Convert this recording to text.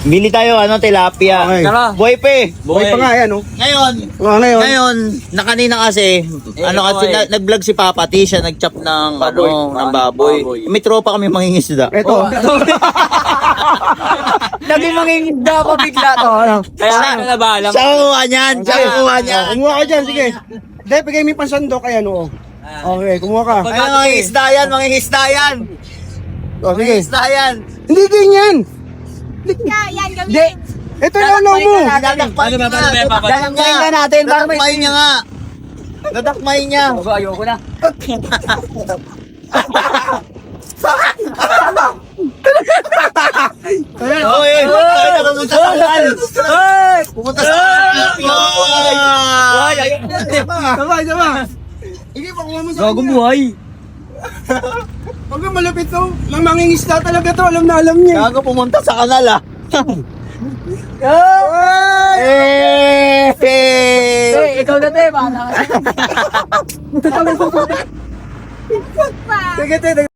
Bili tayo, tilapia. Okay. Tara. Boy pe. Buhay pa nga yan, oh. Ngayon, Ngayon. na kanina kasi, nag-vlog si Papa T, siya nag-chop ng, ng baboy. May tropa kami mangingisda. Ito. Naging manginginda pa bigla to. Kaya ka na ba alam? Siya kukuha niyan, siya kukuha niyan. Kumuha ka dyan, sige. Hindi, bigay mo yung pansandok, ayan, oh. Okay, kumuha ka. Ay, mangingisda yan, mangingisda yan. Oh, sige. Mangingisda yan. Hindi ganyan. Yan, gawin. Hindi. Ito yung ano mo. Dadakmayin niya nga. Dadakmayin ka natin, para may- Dadakmayin niya nga. Dadakmayin niya. Ayoko na. Oy, pumunta sa kanal. Pumunta sa Sama, sama. Hindi, pakuha mo sa Gago buhay. Huwag kang malapit to. Mangingisda talaga to. Alam na alam niya. Gago, pumunta sa kanal ah. Ikaw na te, bahala ka. Sige, te.